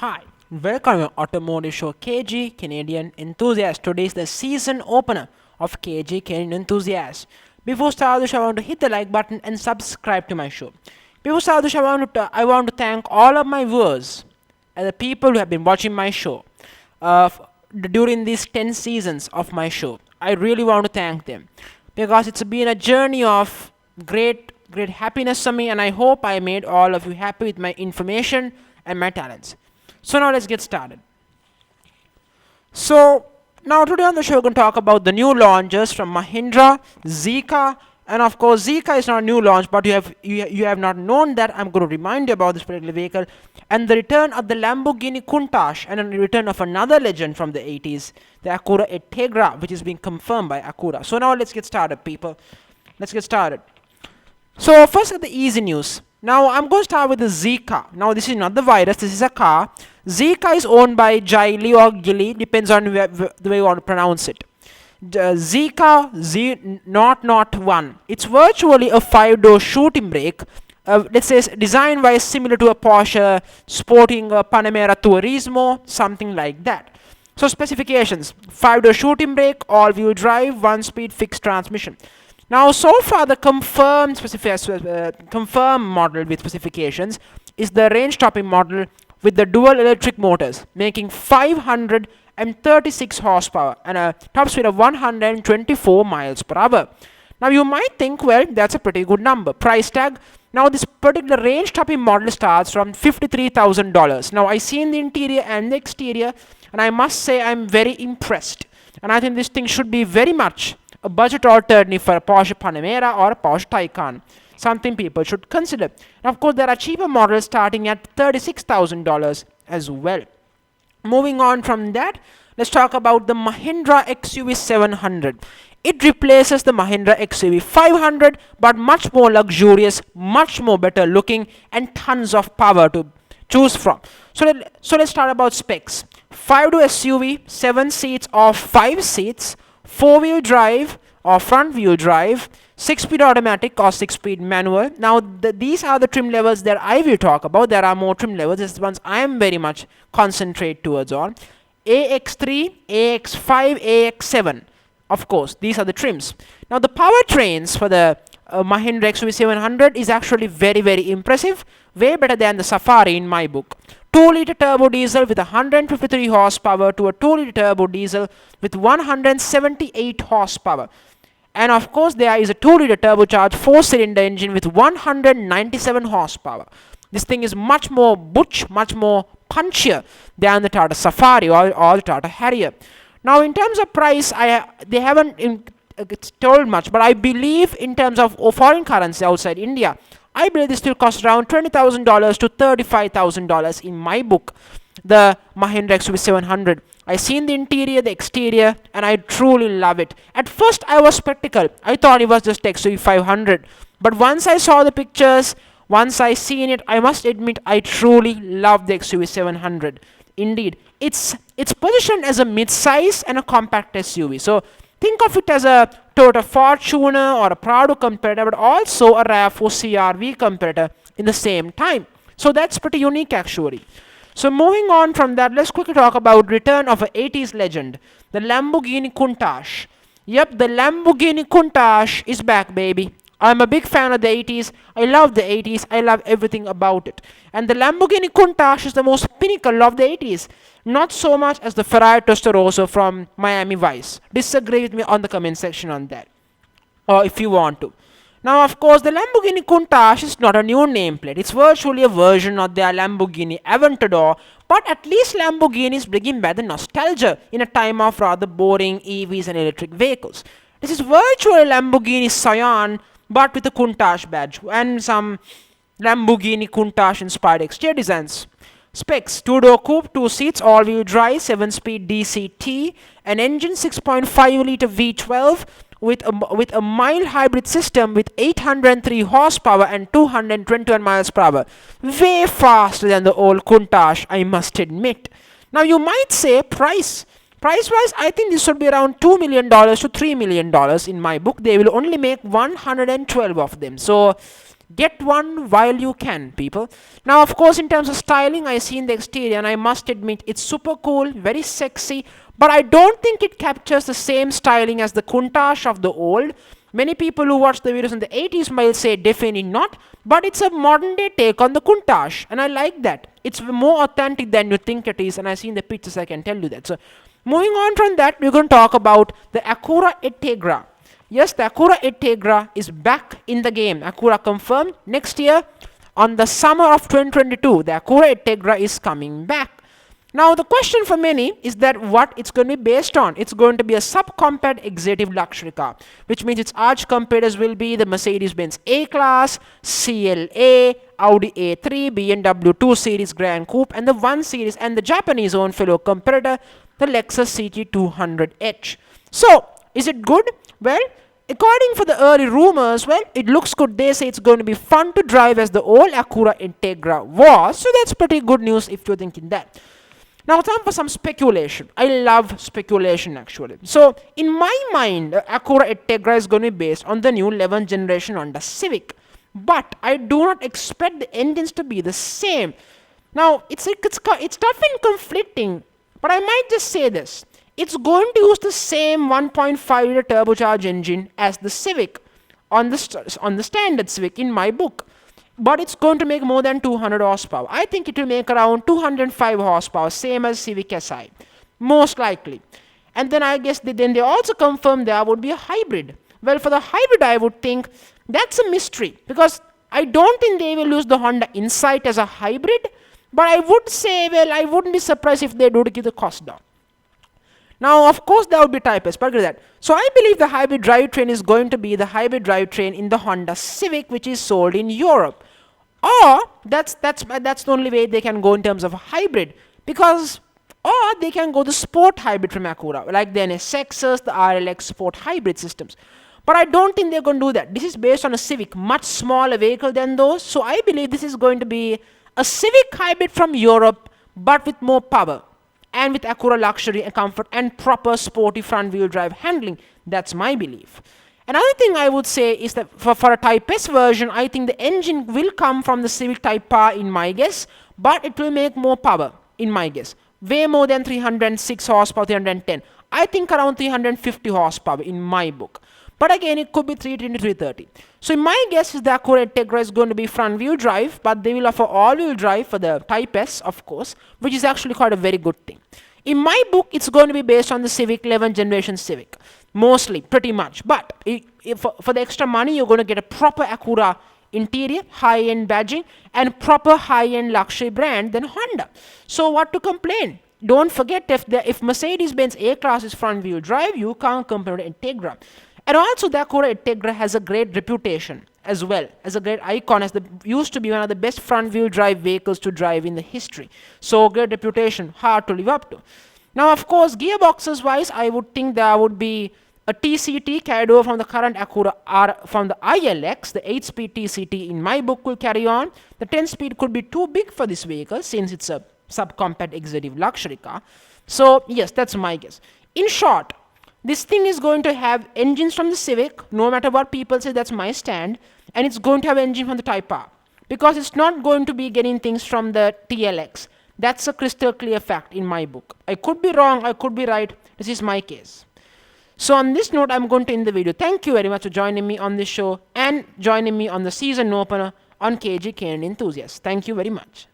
Hi, welcome to Automotive Show KG Canadian Enthusiast. Today is the season opener of KG Canadian Enthusiast. Before start the show, I want to hit the like button and subscribe to my show. Before start the show, I want to thank all of my viewers and the people who have been watching my show during these 10 seasons of my show. I really want to thank them because it's been a journey of great happiness for me, and I hope I made all of you happy with my information and my talents. So now let's get started. So now today on the show we're going to talk about the new launches from Mahindra, Zika, and of course Zika is not a new launch, but you have not known that. I'm going to remind you about this particular vehicle and the return of the Lamborghini Countach and the return of another legend from the 80s, the Acura Integra, which is being confirmed by Acura. So now let's get started, people. Let's get started. So first, the easy news. Now I'm going to start with the Zika. Now this is not the virus, this is a car. Zika is owned by Gili or Gili, depends on the way you want to pronounce it. Zika Z001. It's virtually a 5-door shooting brake. Let's say design wise similar to a Porsche sporting a Panamera Turismo, something like that. So specifications: 5-door shooting brake, all-wheel drive, 1-speed fixed transmission. Now, so far the confirmed model with specifications is the range-topping model with the dual electric motors, making 536 horsepower and a top speed of 124 miles per hour. Now, you might think, well, that's a pretty good number. Price tag. Now, this particular range-topping model starts from $53,000. Now, I seen the interior and the exterior, and I must say I'm very impressed. And I think this thing should be very much a budget alternative for a Porsche Panamera or a Porsche Taycan, something people should consider. And of course, there are cheaper models starting at $36,000 as well. Moving on from that, let's talk about the Mahindra Xb700. It replaces the Mahindra Xb500, but much more luxurious, much more better looking, and tons of power to choose from. So let's start about specs. 5-door SUV, 7 seats or 5 seats, 4-wheel drive or front-wheel drive, 6-speed automatic or 6-speed manual. Now, these are the trim levels that I will talk about. There are more trim levels. This is the ones I am very much concentrate towards on. AX3, AX5, AX7. Of course, these are the trims. Now, the powertrains for the Mahindra Xb700 is actually very, very impressive. Way better than the Safari in my book. 2-liter turbo diesel with 153 horsepower to a 2-liter turbo diesel with 178 horsepower. And of course, there is a 2-liter turbocharged 4-cylinder engine with 197 horsepower. This thing is much more butch, much more punchier than the Tata Safari or the Tata Harrier. Now, in terms of price, they haven't told much, but I believe in terms of foreign currency outside India, I believe this will cost around $20,000 to $35,000 in my book, the Mahindra Xb700. I seen the interior, the exterior, and I truly love it. At first, I was skeptical. I thought it was just Xb500. But once I saw the pictures, once I seen it, I must admit I truly love the Xb700. Indeed, it's positioned as a mid-size and a compact SUV. So think of it as a Toyota Fortuner or a Prado competitor, but also a RAV4 CR-V competitor in the same time. So that's pretty unique actually. So moving on from that, let's quickly talk about return of an 80s legend, the Lamborghini Countach. Yep, the Lamborghini Countach is back, baby. I'm a big fan of the 80s. I love the 80s. I love everything about it. And the Lamborghini Countach is the most pinnacle of the 80s. Not so much as the Ferrari Testarossa from Miami Vice. Disagree with me on the comment section on that, or if you want to. Now, of course, the Lamborghini Countach is not a new nameplate. It's virtually a version of their Lamborghini Aventador, but at least Lamborghini is bringing back the nostalgia in a time of rather boring EVs and electric vehicles. This is virtually Lamborghini Scion, but with a Countach badge and some Lamborghini Countach inspired exterior designs. Specs: 2-door coupe, 2 seats, all-wheel drive, 7-speed DCT, an engine 6.5-liter V12 with a mild hybrid system with 803 horsepower and 221 miles per hour. Way faster than the old Countach, I must admit. Now, you might say price. Price-wise, I think this should be around $2 million to $3 million in my book. They will only make 112 of them. So Get one while you can, people. Now, of course, in terms of styling, I see in the exterior, and I must admit, it's super cool, very sexy, but I don't think it captures the same styling as the Countach of the old. Many people who watched the videos in the 80s might say definitely not, but it's a modern day take on the Countach, and I like that. It's more authentic than you think it is, and I see in the pictures, I can tell you that. So, moving on from that, we're going to talk about the Acura Integra. Yes, the Acura Integra is back in the game. Acura confirmed next year on the summer of 2022, the Acura Integra is coming back. Now, the question for many is that what it's going to be based on. It's going to be a subcompact executive luxury car, which means its arch competitors will be the Mercedes-Benz A-Class, CLA, Audi A3, BMW 2 Series Grand Coupe, and the 1 Series, and the Japanese own fellow competitor, the Lexus CT200H. So, is it good? Well, according for the early rumors, well, it looks good. They say it's going to be fun to drive as the old Acura Integra was. So that's pretty good news if you're thinking that. Now, time for some speculation. I love speculation actually. So, in my mind, Acura Integra is going to be based on the new 11th generation Honda Civic. But I do not expect the engines to be the same. Now, it's tough and conflicting, but I might just say this. It's going to use the same 1.5 liter turbocharged engine as the Civic on the standard Civic in my book. But it's going to make more than 200 horsepower. I think it will make around 205 horsepower, same as Civic Si, most likely. And then I guess then they also confirmed there would be a hybrid. Well, for the hybrid, I would think that's a mystery, because I don't think they will use the Honda Insight as a hybrid. But I would say, well, I wouldn't be surprised if they do to keep the cost down. Now, of course, there would be Type S, but that. So I believe the hybrid drivetrain is going to be the hybrid drivetrain in the Honda Civic, which is sold in Europe. Or that's the only way they can go in terms of a hybrid, because or they can go the sport hybrid from Acura, like the NSXs, the RLX sport hybrid systems. But I don't think they're going to do that. This is based on a Civic, much smaller vehicle than those. So I believe this is going to be a Civic hybrid from Europe, but with more power, and with Acura luxury and comfort and proper sporty front wheel drive handling. That's my belief. Another thing I would say is that for a Type S version, I think the engine will come from the Civic Type R in my guess, but it will make more power in my guess. Way more than 306 horsepower, 310. I think around 350 horsepower in my book. But again, it could be 320, 330. So my guess is the Acura Integra is going to be front wheel drive, but they will offer all wheel drive for the Type S, of course, which is actually quite a very good thing. In my book, it's going to be based on the Civic 11th generation Civic, mostly, pretty much. But for the extra money, you're going to get a proper Acura interior, high-end badging, and proper high-end luxury brand than Honda. So what to complain? Don't forget, if Mercedes-Benz A-Class is front wheel drive, you can't compare to Integra. And also, the Acura Integra has a great reputation as well, as a great icon, as used to be one of the best front-wheel drive vehicles to drive in the history. So, great reputation, hard to live up to. Now, of course, gearboxes-wise, I would think there would be a TCT carried over from the current Acura from the ILX. The 8-speed TCT in my book will carry on. The 10-speed could be too big for this vehicle since it's a subcompact executive luxury car. So, yes, that's my guess. In short, this thing is going to have engines from the Civic, no matter what people say, that's my stand. And it's going to have engine from the Type R, because it's not going to be getting things from the TLX. That's a crystal clear fact in my book. I could be wrong, I could be right. This is my case. So on this note, I'm going to end the video. Thank you very much for joining me on this show and joining me on the season opener on KG Enthusiast. Thank you very much.